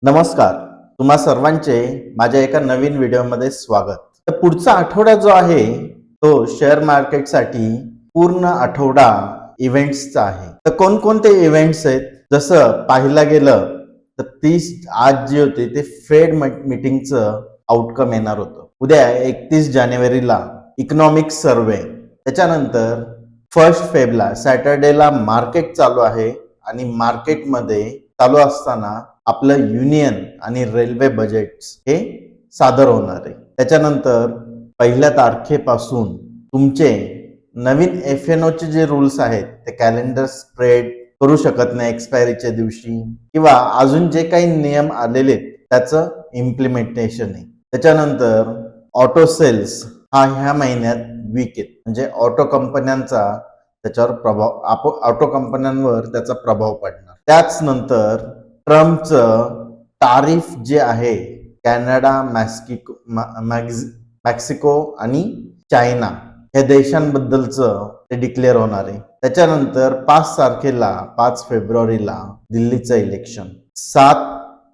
नमस्कार. तुम्हा सर्वांचे माझ्या एका नवीन व्हिडिओमध्ये स्वागत. तर पुढचा आठवडा जो आहे तो शेअर मार्केटसाठी पूर्ण आठवडा इव्हेंट्सचा आहे. तर कोणकोणते इव्हेंट्स आहेत? जसं पाहायला गेलं तर 30 आज जी होती ते फेड मीटिंगचं आउटकम येणार होतं. उद्या 31 जानेवारीला इकॉनॉमिक सर्वे, त्याच्यानंतर 1 फेब्रुवारीला सॅटर्डेला मार्केट चालू आहे आणि मार्केटमध्ये चालू असताना आपलं युनियन आणि रेल्वे बजेट्स हे सादर होणार आहे. त्याच्यानंतर 1 तारखेपासून तुमचे नवीन FNO चे जे रूल्स आहेत ते कॅलेंडर स्प्रेड करू शकत नाही एक्सपायरीच्या दिवशी, किंवा अजून जे काही नियम आलेले आहेत त्याचं इम्प्लिमेंटेशन आहे. त्याच्यानंतर ऑटो सेल्स हा ह्या महिन्यात वीक आहे, म्हणजे ऑटो कंपन्यांचा त्याच्यावर प्रभाव, ऑटो कंपन्यांवर त्याचा प्रभाव पडणार. त्याच नंतर ट्रम्पचं तारीफ जे आहे कॅनडा, मेक्सिको आणि चायना या देशांबद्दलचं ते डिक्लेअर होणार आहे. त्याच्यानंतर 5 फेब्रुवारीला दिल्लीचं इलेक्शन, 7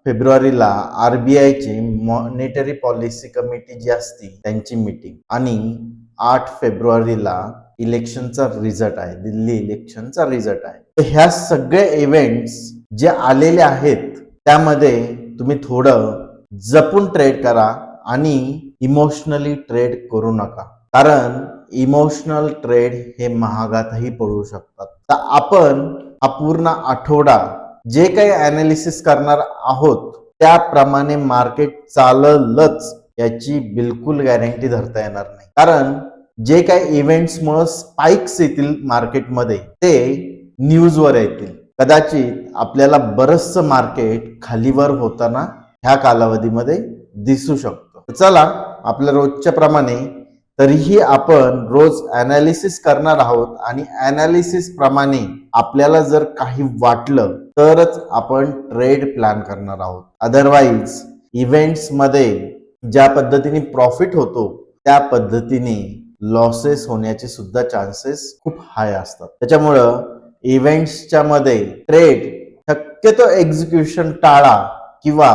फेब्रुवारीला RBI ची मॉनिटरी पॉलिसी कमिटी जी असते त्यांची मीटिंग, आणि 8 फेब्रुवारीला इलेक्शनचा रिझल्ट आहे, दिल्ली इलेक्शनचा रिझल्ट आहे. तर ह्या सगळे इव्हेंट्स जे आलेले आहेत त्यामध्ये तुम्ही थोडं जपून ट्रेड करा आणि इमोशनली ट्रेड करू नका, कारण इमोशनल ट्रेड हे महागातही पडू शकतात. तर आपण हा पूर्ण आठवडा जे काही ॲनालिसिस करणार आहोत त्याप्रमाणे मार्केट चाललंच याची बिलकुल गॅरंटी धरता येणार नाही, कारण जे काही इव्हेंट्समुळे स्पाइक्स येतील मार्केटमध्ये ते न्यूजवर येतील. कदाचित आपल्याला बरचसं मार्केट खालीवर होताना ह्या कालावधीमध्ये दिसू शकतो. चला, आपल्या रोजच्या प्रमाणे तरीही आपण रोज ॲनालिसिस करणार आहोत आणि ॲनालिसिस प्रमाणे आपल्याला जर काही वाटलं तरच आपण ट्रेड प्लॅन करणार आहोत. अदरवाईज इव्हेंट्समध्ये ज्या पद्धतीने प्रॉफिट होतो त्या पद्धतीने लॉसेस होण्याचे सुद्धा चान्सेस खूप हाय असतात. त्याच्यामुळं इव्हेंट्सच्या मध्ये ट्रेड शक्यतो एक्झिक्युशन टाळा, किंवा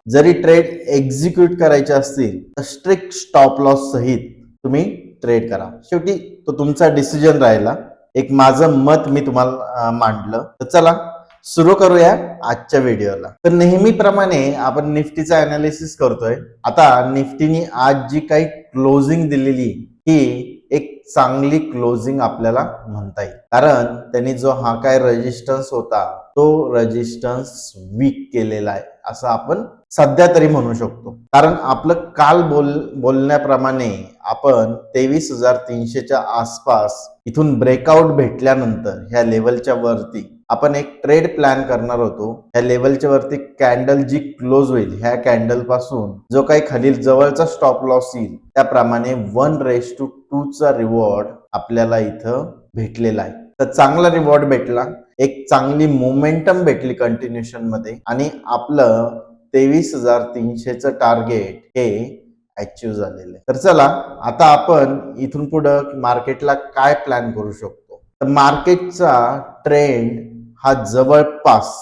जरी ट्रेड एक्झिक्यूट करायचे असतील तर स्ट्रिक्ट स्टॉप लॉस सहित तुम्ही ट्रेड करा. शेवटी तो तुमचा डिसिजन राहिला. एक माझं मत मी तुम्हाला मांडलं. तर चला सुरू करूया आजच्या व्हिडिओला. तर नेहमीप्रमाणे आपण निफ्टीचा ॲनालिसिस करतोय. आता निफ्टीने आज जी काही क्लोजिंग दिलेली ही एक चांगली क्लोजिंग आपल्याला म्हणता येईल, कारण त्यांनी जो हा काय रेजिस्टन्स होता तो रेजिस्टन्स वीक केलेला आहे असं आपण सध्या तरी म्हणू शकतो. कारण आपलं काल बोलण्याप्रमाणे आपण 23,300च्या आसपास इथून ब्रेकआउट भेटल्यानंतर ह्या लेवलच्या वरती आपण एक ट्रेड प्लॅन करणार होतो. ह्या लेवलच्या वरती कॅन्डल जी क्लोज होईल ह्या कॅन्डल पासून जो काही खालील जवळचा स्टॉप लॉस येईल त्याप्रमाणे 1:2 चा रिवॉर्ड आपल्याला इथं भेटलेला आहे. तर चांगला रिवॉर्ड भेटला, एक चांगली मोमेंटम भेटली कंटिन्युएशन मध्ये, आणि आपलं 23,300चं टार्गेट हे अचीव झालेलं आहे. तर चला आता आपण इथून पुढं मार्केटला काय प्लॅन करू शकतो. तर मार्केटचा ट्रेंड हा जवळपास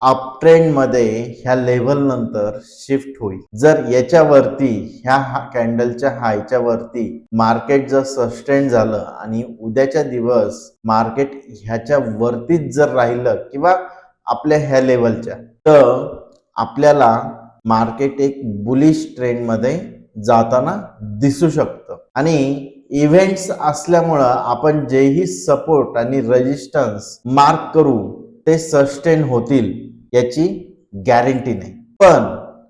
अप ट्रेंड मध्ये ह्या लेवल नंतर शिफ्ट होईल. जर याच्यावरती ह्या कॅन्डलच्या हायच्या वरती मार्केट जर सस्टेन झालं आणि उद्याच्या दिवस मार्केट ह्याच्या वरतीच जर राहिलं किंवा आपल्या ह्या लेवलच्या, तर आपल्याला मार्केट एक बुलिश ट्रेंड मध्ये जाताना दिसू शकतं. आणि इव्हेंट्स असल्यामुळं आपण जेही सपोर्ट आणि रेजिस्टन्स मार्क करू ते सस्टेन होतील याची गॅरंटी नाही. पण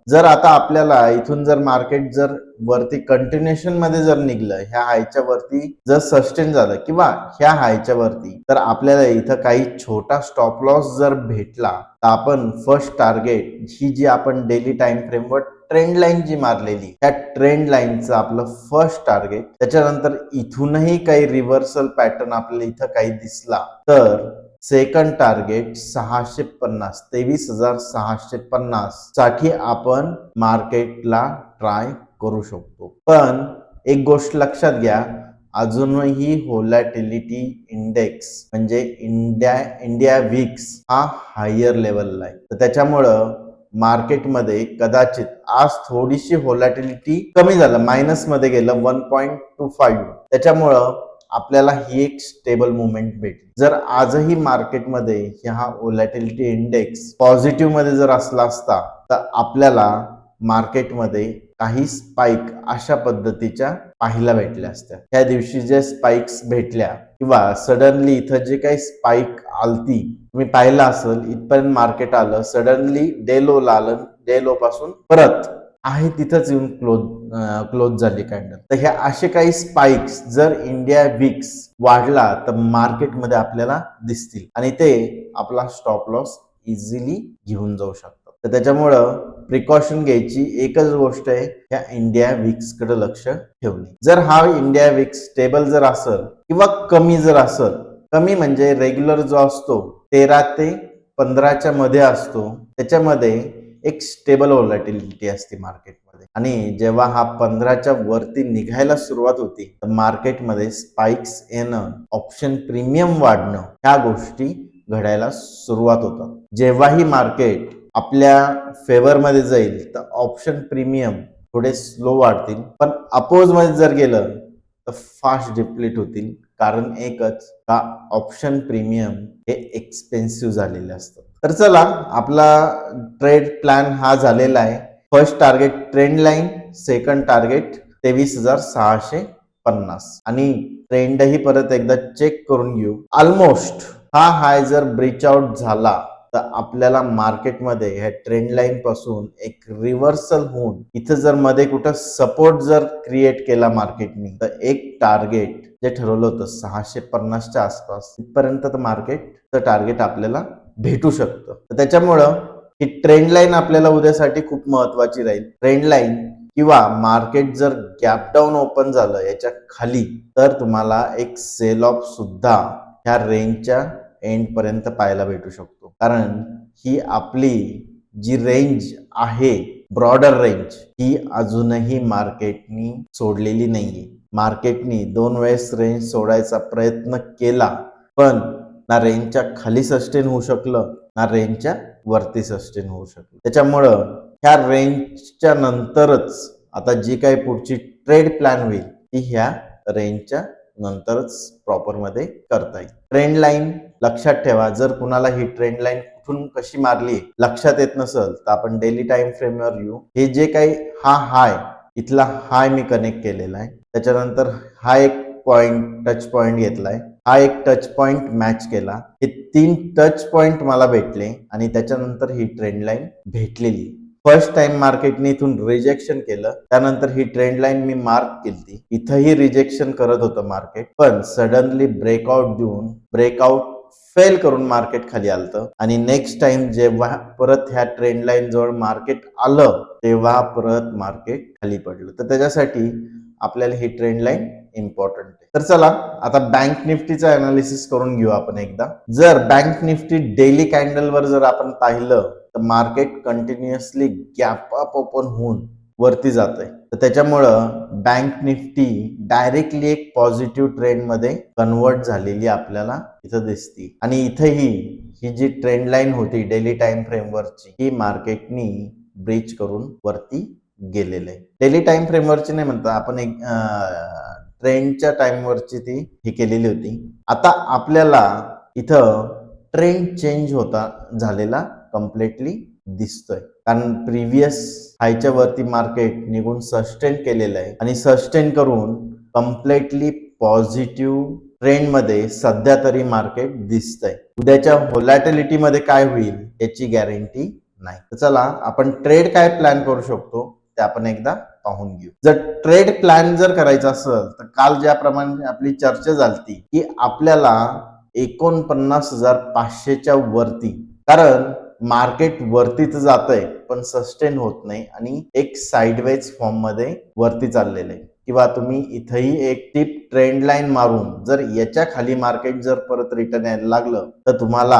जर आता आपल्याला इथून जर मार्केट जर वरती कंटिन्युएशन मध्ये जर निघलं, ह्या हायच्या वरती जर सस्टेन झालं किंवा ह्या हायच्या वरती, तर आपल्याला इथं काही छोटा स्टॉप लॉस जर भेटला तर आपण फर्स्ट टार्गेट ही जी आपण डेली टाइम फ्रेमवर ट्रेंड लाईन जी मारलेली त्या ट्रेंड लाईनचं आपलं फर्स्ट टार्गेट, त्याच्यानंतर इथूनही काही रिव्हर्सल पॅटर्न आपल्याला इथं काही दिसला तर सेकंड टार्गेट 650, 23,650 साठी आपण मार्केटला ट्राय करू शकतो. पण एक गोष्ट लक्षात घ्या, अजूनही व्होलॅटिलिटी इंडेक्स म्हणजे इंडिया विक्स हा हायर लेवलला आहे. तर त्याच्यामुळं मार्केटमध्ये कदाचित आज थोडीशी व्होलॅटिलिटी कमी झालं, मायनस मध्ये गेलं 1.25. त्याच्यामुळं आपल्याला ही एक स्टेबल मुवमेंट भेटली. जर आजही मार्केटमध्ये हा व्होलॅटिलिटी इंडेक्स पॉझिटिव्ह मध्ये जर असला असता तर आपल्याला मार्केटमध्ये काही स्पाइक अशा पद्धतीच्या पाहायला भेटल्या असत्या. त्या दिवशी जे स्पाइक्स भेटल्या किंवा सडनली इथं जे काही स्पाइक आलती तुम्ही पाहिलं असेल, इथपर्यंत मार्केट आलं, सडनली डे लो ला आलं, डे लो पासून परत आहे तिथंच येऊन क्लोज झाली कॅन्डल. तर ह्या असे काही स्पाइक्स जर इंडिया विक्स वाढला तर मार्केटमध्ये आपल्याला दिसतील आणि ते आपला स्टॉप लॉस इझिली घेऊन जाऊ शकतात. तर त्याच्यामुळं प्रिकॉशन घ्यायची एकच गोष्ट आहे, ह्या इंडिया विक्स कडे लक्ष ठेवणे. जर हा इंडिया विक्स स्टेबल जर असेल किंवा कमी जर असेल, कमी म्हणजे रेग्युलर जो असतो 13 ते 15च्या मध्ये असतो, त्याच्यामध्ये एक स्टेबल व्होलॅटिलिटी असते मार्केटमध्ये. आणि जेव्हा हा 15च्या वरती निघायला सुरुवात होती तर मार्केटमध्ये स्पाइक्स येणं, ऑप्शन प्रीमियम वाढणं, ह्या गोष्टी घडायला सुरुवात होतात. जेव्हाही मार्केट आपल्या फेवर मध्ये जाईल तर ऑप्शन प्रीमियम थोडे स्लो वाढतील, पण अपोज मध्ये जर गेलं तर फास्ट डिप्लीट होतील. कारण एकच का ऑप्शन प्रीमियम हे एक्सपेन्सिव्ह झालेले असतात. तर चला, आपला ट्रेड प्लॅन हा झालेला आहे. First target trend line, second target 23,650 आणि ट्रेंडही परत एकदा चेक करून घेऊ. ऑलमोस्ट हा हाय जर ब्रीच आउट झाला तर आपल्याला मार्केटमध्ये ह्या ट्रेंड लाईन पासून एक रिव्हर्सल होऊन इथं जर मध्ये कुठं सपोर्ट जर क्रिएट केला मार्केटनी तर एक टार्गेट जे ठरवलं होतं 650च्या आसपास इथपर्यंत मार्केटचं टार्गेट आपल्याला भेटू शकतं. तर त्याच्यामुळं ही ट्रेंड लाईन आपल्याला उद्यासाठी खूप महत्वाची राहील. ट्रेंड लाईन किंवा मार्केट जर गॅप डाऊन ओपन झालं याच्या खाली तर तुम्हाला एक सेल ऑफ सुद्धा ह्या रेंजच्या एंड पर्यंत पाहायला भेटू शकतो. कारण ही आपली जी रेंज आहे, ब्रॉडर रेंज, ही अजूनही मार्केटनी सोडलेली नाहीये. मार्केटनी 2 वेळेस रेंज सोडायचा प्रयत्न केला, पण ना रेंजच्या खाली सस्टेन होऊ शकलं ना रेंजच्या वरती सस्टेन होऊ शकलं. त्याच्यामुळं ह्या रेंजच्या नंतरच आता जी काही पुढची ट्रेड प्लॅन होईल ती ह्या रेंजच्या नंतरच प्रॉपर मध्ये करता येईल. ट्रेंड लाईन लक्षात ठेवा. जर कुणाला ही ट्रेंड लाईन कुठून कशी मारली लक्षात येत नसेल तर आपण डेली टाइम फ्रेमवर येऊ. हे जे काही हा हाय, इथला हाय मी कनेक्ट केलेला आहे, त्याच्यानंतर हा एक पॉइंट टच पॉइंट घेतलाय, हा एक टच पॉइंट मॅच केला, हे 3 टच पॉइंट मला भेटले आणि त्याच्यानंतर ही ट्रेंड लाईन भेटलेली. फर्स्ट टाइम मार्केटने इथून रिजेक्शन केलं, त्यानंतर ही ट्रेंड लाईन मी मार्क केली, इथंही रिजेक्शन करत होतं मार्केट, पण सडनली ब्रेकआउट देऊन ब्रेकआउट फेल करून मार्केट खाली आलतं आणि नेक्स्ट टाइम जेव्हा परत ह्या ट्रेंड लाईन जवळ मार्केट आलं तेव्हा परत मार्केट खाली पडलं. तर त्याच्यासाठी आपल्याला ही ट्रेंड लाईन इम्पॉर्टंट आहे. तर चला, आता बँक निफ्टीचं अनालिसिस करून घेऊ आपण एकदा. जर बँक निफ्टी डेली कॅन्डलवर जर आपण पाहिलं तर market continuously gap up open होऊन वरती जात आहे. तर त्याच्यामुळं बँक निफ्टी डायरेक्टली एक पॉझिटिव्ह ट्रेंड मध्ये कन्वर्ट झालेली आपल्याला इथं दिसते. आणि इथेही ही जी ट्रेंड लाईन होती डेली टाइम फ्रेमवरची, ही मार्केटनी ब्रीच करून वरती गेलेलं आहे. डेली टाइम फ्रेमवरची नाही म्हणता आपण, एक ट्रेंडच्या टाइमवरची ती ही केलेली होती. आता आपल्याला इथं ट्रेंड चेंज होता झालेला कम्प्लिटली दिसतोय. कारण प्रिव्हियस हायच्या वरती मार्केट निघून सस्टेन केलेलं आहे आणि सस्टेन करून कम्प्लिटली पॉझिटिव्ह ट्रेंड मध्ये सध्या तरी मार्केट दिसतंय. उद्याच्या व्होलॅटिलिटी मध्ये काय होईल याची गॅरंटी नाही. तर चला, आपण ट्रेड काय प्लॅन करू शकतो ते आपण एकदा पाहून घेऊ. जर ट्रेड प्लॅन जर करायचा असेल तर काल ज्याप्रमाणे आपली चर्चा झाली की आपल्याला 49,500च्या वरती, कारण मार्केट वरती तर जातंय पण सस्टेन होत नाही आणि एक साइडवेज फॉर्म मध्ये वरती चाललेलं आहे. किंवा तुम्ही इथेही एक टिप ट्रेंड लाईन मारून जर याच्या खाली मार्केट जर परत रिटर्न यायला लागलं तर तुम्हाला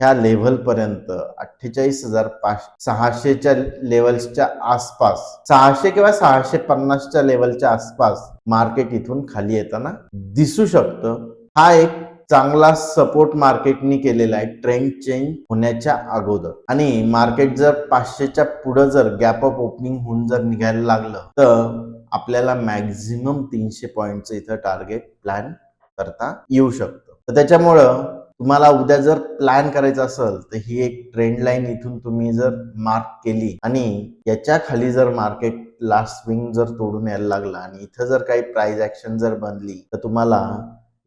ह्या लेव्हल पर्यंत 48,600च्या लेवल्सच्या आसपास, 600 किंवा 650च्या लेवलच्या आसपास मार्केट इथून खाली येताना दिसू शकतं. हा एक चांगला सपोर्ट मार्केटनी केलेला आहे ट्रेंड चेंज होण्याच्या अगोदर. आणि मार्केट जर 500च्या पुढे जर गॅप अप ओपनिंग होऊन जर निघायला लागलं तर आपल्याला मॅक्झिमम 300 पॉईंटचं इथं टार्गेट प्लॅन करता येऊ शकतं. तर त्याच्यामुळं तुम्हाला उद्या जर प्लॅन करायचं असेल तर ही एक ट्रेंड लाईन इथून तुम्ही जर मार्क केली आणि याच्या खाली जर मार्केट लास्ट स्विंग जर तोडून यायला लागला आणि इथं जर काही प्राइस ऍक्शन जर बनली तर तुम्हाला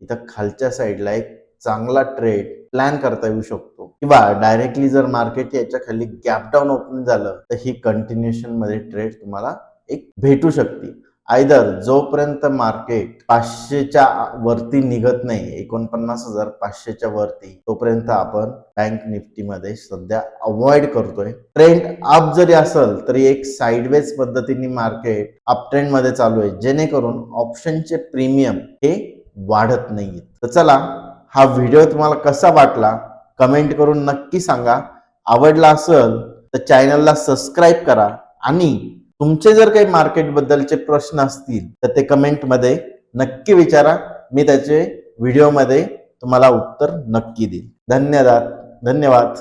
इथं खालच्या साईडला एक चांगला ट्रेड प्लॅन करता येऊ शकतो. किंवा डायरेक्टली जर मार्केट याच्या खाली गॅप डाऊन ओपन झालं तर ही कंटिन्युएशन मध्ये ट्रेड तुम्हाला एक भेटू शकते. आयदर जोपर्यंत मार्केट 500च्या वरती निघत नाही 49,500च्या वरती तोपर्यंत आपण बँक निफ्टीमध्ये सध्या अवॉइड करतोय. ट्रेंड अप जरी असेल तरी एक साइडवेज पद्धतीने मार्केट अप ट्रेंड मध्ये चालू आहे जेणेकरून ऑप्शनचे प्रीमियम हे वाढत नाहीये. तर चला हा व्हिडिओ तुम्हाला कसा वाटला कमेंट करून नक्की सांगा. आवडला असेल तर चॅनलला सबस्क्राईब करा आणि तुमचे जर काही मार्केट बद्दलचे प्रश्न असतील तर ते कमेंट मध्ये नक्की विचारा. मी त्याचे व्हिडिओ मध्ये तुम्हाला उत्तर नक्की देईन. धन्यवाद.